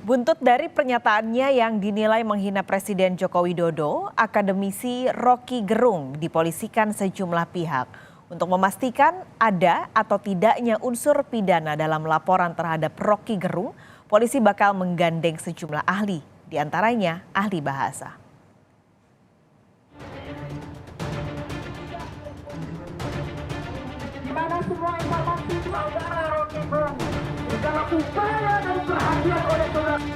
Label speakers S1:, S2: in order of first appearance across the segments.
S1: Buntut dari pernyataannya yang dinilai menghina Presiden Joko Widodo, akademisi Rocky Gerung dipolisikan sejumlah pihak untuk memastikan ada atau tidaknya unsur pidana dalam laporan terhadap Rocky Gerung. Polisi bakal menggandeng sejumlah ahli, diantaranya ahli bahasa.
S2: Dimana semua informasi saudara Rocky Gerung dalam upaya dan perhatian oleh saudara.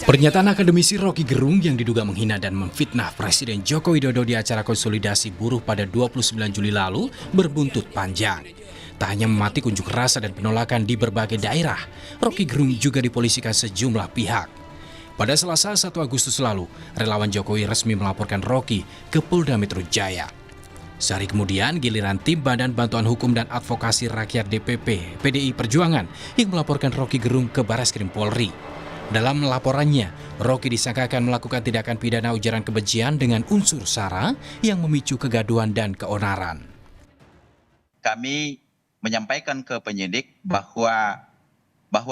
S3: Pernyataan akademisi Rocky Gerung yang diduga menghina dan memfitnah Presiden Joko Widodo di acara konsolidasi buruh pada 29 Juli lalu berbuntut panjang. Tak hanya mematik unjuk rasa dan penolakan di berbagai daerah, Rocky Gerung juga dipolisikan sejumlah pihak. Pada Selasa 1 Agustus lalu, relawan Jokowi resmi melaporkan Rocky ke Polda Metro Jaya. Sehari kemudian, giliran tim Badan Bantuan Hukum dan Advokasi Rakyat DPP PDI Perjuangan yang melaporkan Rocky Gerung ke Barreskrim Polri. Dalam laporannya, Rocky disangkakan melakukan tindakan pidana ujaran kebencian dengan unsur SARA yang memicu kegaduhan dan keonaran.
S4: Kami menyampaikan ke penyidik bahwa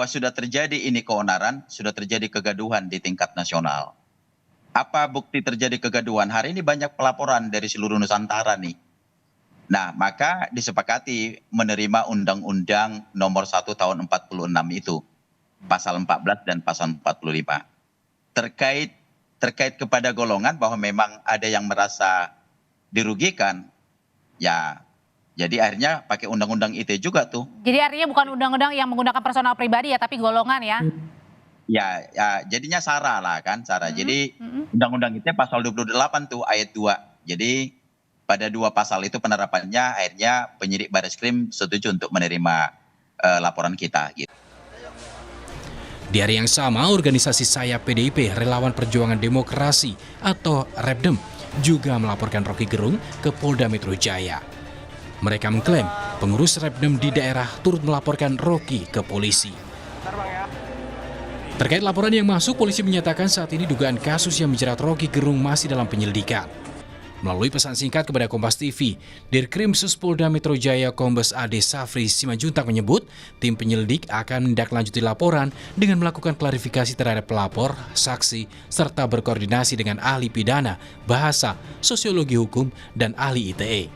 S4: sudah terjadi ini keonaran, sudah terjadi kegaduhan di tingkat nasional. Apa bukti terjadi kegaduhan? Hari ini banyak pelaporan dari seluruh Nusantara nih. Nah, maka disepakati menerima Undang-Undang Nomor 1 Tahun 46 itu. Pasal 14 dan pasal 45. Terkait kepada golongan bahwa memang ada yang merasa dirugikan, ya jadi akhirnya pakai undang-undang ITE juga tuh.
S5: Jadi artinya bukan undang-undang yang menggunakan personal pribadi ya, tapi golongan ya?
S4: Ya jadinya SARA lah kan, SARA. Jadi undang-undang ITE pasal 28 tuh ayat 2. Jadi pada dua pasal itu penerapannya akhirnya penyidik Barreskrim setuju untuk menerima laporan kita gitu.
S3: Di hari yang sama, organisasi sayap PDIP Relawan Perjuangan Demokrasi atau REPDEM juga melaporkan Rocky Gerung ke Polda Metro Jaya. Mereka mengklaim pengurus REPDEM di daerah turut melaporkan Rocky ke polisi. Terkait laporan yang masuk, polisi menyatakan saat ini dugaan kasus yang menjerat Rocky Gerung masih dalam penyelidikan. Melalui pesan singkat kepada Kompas TV, Dirkrimsus Polda Metro Jaya Kombes Ade Safri Simanjuntak menyebut tim penyelidik akan menindaklanjuti laporan dengan melakukan klarifikasi terhadap pelapor, saksi, serta berkoordinasi dengan ahli pidana, bahasa, sosiologi hukum, dan ahli ITE.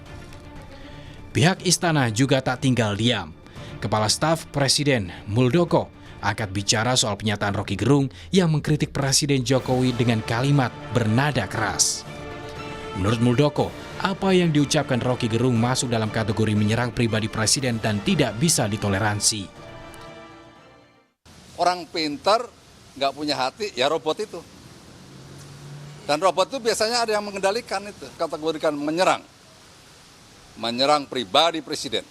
S3: Pihak istana juga tak tinggal diam. Kepala Staf Presiden Muldoko angkat bicara soal pernyataan Rocky Gerung yang mengkritik Presiden Jokowi dengan kalimat bernada keras. Menurut Muldoko, apa yang diucapkan Rocky Gerung masuk dalam kategori menyerang pribadi Presiden dan tidak bisa ditoleransi.
S6: Orang pintar, nggak punya hati, ya robot itu. Dan robot itu biasanya ada yang mengendalikan itu, kategorikan menyerang. Menyerang pribadi Presiden.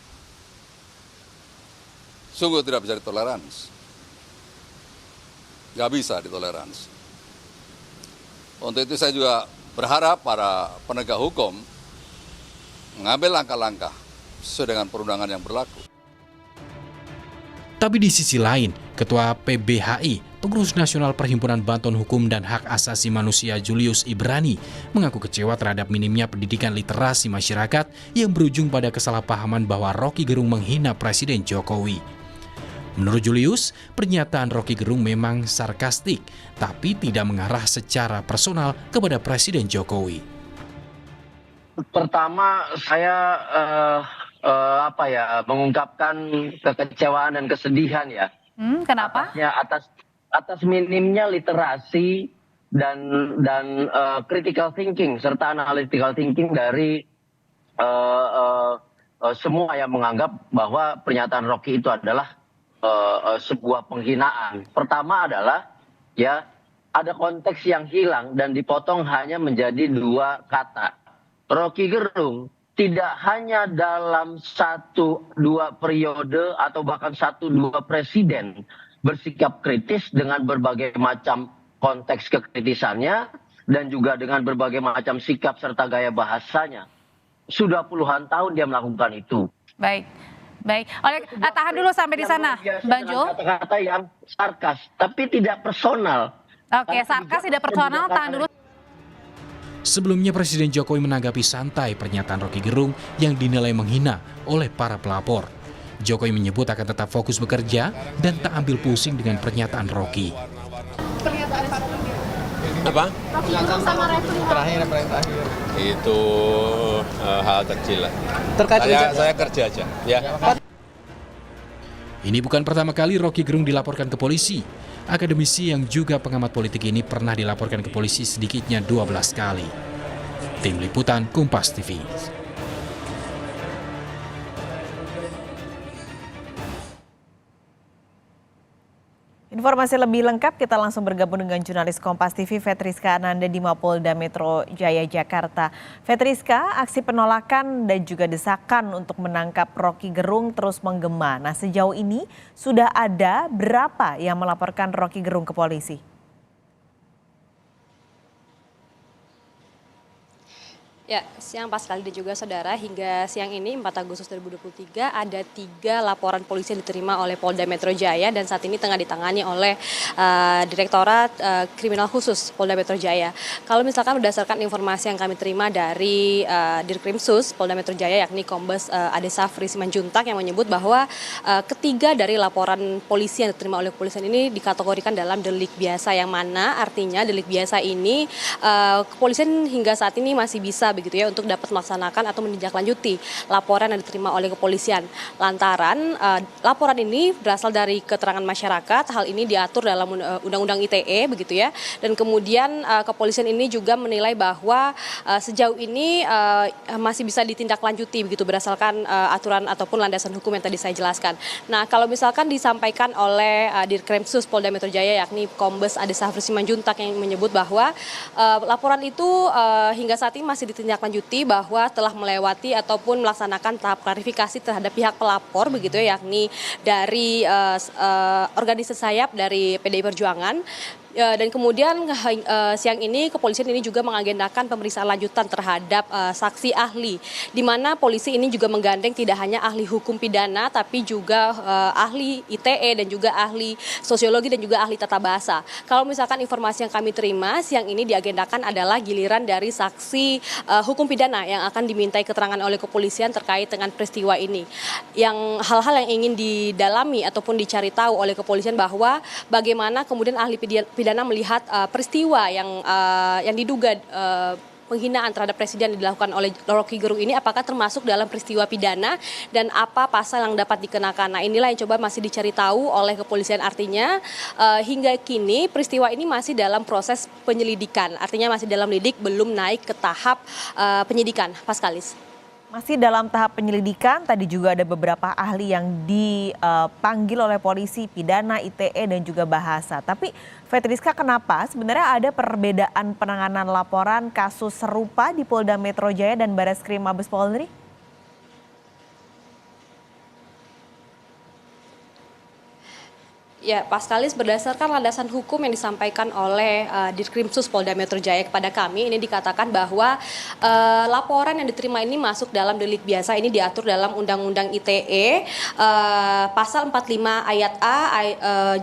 S6: Sungguh tidak bisa ditoleransi. Nggak bisa ditoleransi. Untuk itu saya juga berharap para penegak hukum mengambil langkah-langkah sesuai dengan perundangan yang berlaku.
S3: Tapi di sisi lain, Ketua PBHI, Pengurus Nasional Perhimpunan Bantuan Hukum dan Hak Asasi Manusia Julius Ibrani, mengaku kecewa terhadap minimnya pendidikan literasi masyarakat yang berujung pada kesalahpahaman bahwa Rocky Gerung menghina Presiden Jokowi. Menurut Julius, pernyataan Rocky Gerung memang sarkastik, tapi tidak mengarah secara personal kepada Presiden Jokowi.
S7: Pertama, saya mengungkapkan kekecewaan dan kesedihan ya.
S5: Kenapa?
S7: Atas minimnya literasi dan critical thinking serta analytical thinking dari semua yang menganggap bahwa pernyataan Rocky itu adalah sebuah penghinaan. Pertama adalah ya ada konteks yang hilang dan dipotong hanya menjadi dua kata. Rocky Gerung tidak hanya dalam 1-2 periode atau bahkan 1-2 presiden bersikap kritis dengan berbagai macam konteks kekritisannya dan juga dengan berbagai macam sikap serta gaya bahasanya. Sudah puluhan tahun dia melakukan itu.
S5: Baik. Tahan dulu sampai di sana, Bang Jo.
S7: Kata-kata yang sarkas, tapi tidak personal.
S5: Oke, sarkas tidak personal, tahan dulu.
S3: Sebelumnya Presiden Jokowi menanggapi santai pernyataan Rocky Gerung yang dinilai menghina oleh para pelapor. Jokowi menyebut akan tetap fokus bekerja dan tak ambil pusing dengan pernyataan Rocky.
S8: Apa? Terakhir. Itu hal kecil lah. Saya kerja aja. Ya.
S3: Ini bukan pertama kali Rocky Gerung dilaporkan ke polisi. Akademisi yang juga pengamat politik ini pernah dilaporkan ke polisi sedikitnya 12 kali. Tim Liputan Kompas TV.
S1: Informasi lebih lengkap kita langsung bergabung dengan jurnalis Kompas TV Fetriska Ananda di Mapolda Metro Jaya Jakarta. Fetriska, aksi penolakan dan juga desakan untuk menangkap Rocky Gerung terus menggema. Nah, sejauh ini sudah ada berapa yang melaporkan Rocky Gerung ke polisi?
S9: Ya, siang Pascal dan juga saudara, hingga siang ini 4 Agustus 2023 ada 3 laporan polisi yang diterima oleh Polda Metro Jaya dan saat ini tengah ditangani oleh Direktorat Kriminal Khusus Polda Metro Jaya. Kalau misalkan berdasarkan informasi yang kami terima dari Dirkrimsus Polda Metro Jaya yakni Kombes Ade Safri Simanjuntak yang menyebut bahwa ketiga dari laporan polisi yang diterima oleh kepolisian ini dikategorikan dalam delik biasa, yang mana artinya delik biasa ini kepolisian hingga saat ini masih bisa begitu ya untuk dapat melaksanakan atau menindaklanjuti laporan yang diterima oleh kepolisian. Lantaran laporan ini berasal dari keterangan masyarakat, hal ini diatur dalam Undang-Undang ITE begitu ya. Dan kemudian kepolisian ini juga menilai bahwa sejauh ini masih bisa ditindaklanjuti begitu berdasarkan aturan ataupun landasan hukum yang tadi saya jelaskan. Nah, kalau misalkan disampaikan oleh Dirkrimsus Polda Metro Jaya yakni Kombes Ade Safri Simanjuntak yang menyebut bahwa laporan itu hingga saat ini masih ditindaklanjuti bahwa telah melewati ataupun melaksanakan tahap klarifikasi terhadap pihak pelapor begitu ya, yakni dari organisasi sayap dari PDI Perjuangan. Dan kemudian siang ini kepolisian ini juga mengagendakan pemeriksaan lanjutan terhadap saksi ahli, di mana polisi ini juga menggandeng tidak hanya ahli hukum pidana tapi juga ahli ITE dan juga ahli sosiologi dan juga ahli tata bahasa. Kalau misalkan informasi yang kami terima siang ini diagendakan adalah giliran dari saksi hukum pidana yang akan dimintai keterangan oleh kepolisian terkait dengan peristiwa ini. Yang hal-hal yang ingin didalami ataupun dicari tahu oleh kepolisian bahwa bagaimana kemudian ahli pidana melihat peristiwa yang diduga penghinaan terhadap presiden yang dilakukan oleh Rocky Gerung ini apakah termasuk dalam peristiwa pidana dan apa pasal yang dapat dikenakan. Nah, inilah yang coba masih dicari tahu oleh kepolisian, artinya hingga kini peristiwa ini masih dalam proses penyelidikan, artinya masih dalam lidik, belum naik ke tahap penyidikan. Paskalis.
S1: Masih dalam tahap penyelidikan, tadi juga ada beberapa ahli yang dipanggil oleh polisi, pidana, ITE, dan juga bahasa. Tapi Fetriska, kenapa sebenarnya ada perbedaan penanganan laporan kasus serupa di Polda Metro Jaya dan Barreskrim Mabes Polri?
S9: Ya, Paskalis, berdasarkan landasan hukum yang disampaikan oleh Dirkrimsus Polda Metro Jaya kepada kami, ini dikatakan bahwa laporan yang diterima ini masuk dalam delik biasa, ini diatur dalam Undang-Undang ITE, pasal 45 ayat A,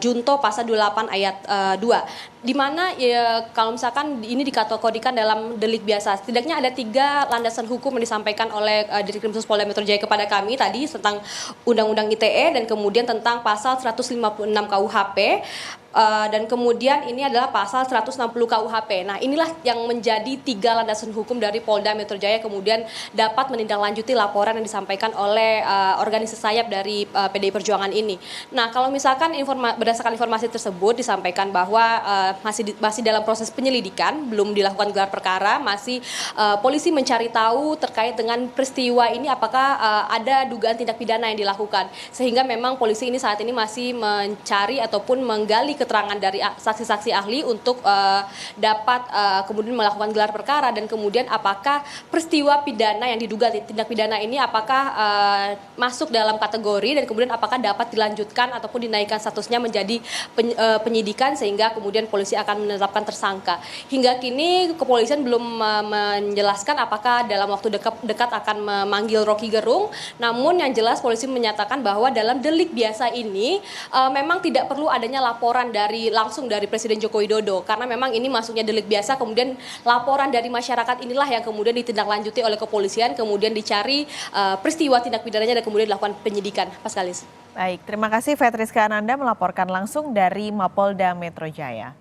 S9: junto pasal 28 ayat 2. Di mana ya, kalau misalkan ini dikategorikan dalam delik biasa, setidaknya ada 3 landasan hukum yang disampaikan oleh Dirkrimsus Polda Metro Jaya kepada kami tadi tentang Undang-Undang ITE dan kemudian tentang pasal 156 KUHP dan kemudian ini adalah pasal 160 KUHP. Nah, inilah yang menjadi 3 landasan hukum dari Polda Metro Jaya kemudian dapat menindaklanjuti laporan yang disampaikan oleh organisasi sayap dari PDI Perjuangan ini. Nah, kalau misalkan berdasarkan informasi tersebut disampaikan bahwa masih dalam proses penyelidikan, belum dilakukan gelar perkara, masih polisi mencari tahu terkait dengan peristiwa ini apakah ada dugaan tindak pidana yang dilakukan. Sehingga memang polisi ini saat ini masih mencari ataupun menggali keterangan dari saksi-saksi ahli untuk dapat kemudian melakukan gelar perkara dan kemudian apakah peristiwa pidana yang diduga tindak pidana ini apakah masuk dalam kategori dan kemudian apakah dapat dilanjutkan ataupun dinaikkan statusnya menjadi penyidikan sehingga kemudian polisi akan menetapkan tersangka. Hingga kini kepolisian belum menjelaskan apakah dalam waktu dekat akan memanggil Rocky Gerung, namun yang jelas polisi menyatakan bahwa dalam delik biasa ini memang tidak perlu adanya laporan langsung dari Presiden Joko Widodo, karena memang ini masuknya delik biasa, kemudian laporan dari masyarakat inilah yang kemudian ditindaklanjuti oleh kepolisian, kemudian dicari peristiwa tindak pidananya dan kemudian dilakukan penyidikan. Paskalis.
S1: Baik, terima kasih Fetriska Ananda melaporkan langsung dari Mapolda Metro Jaya.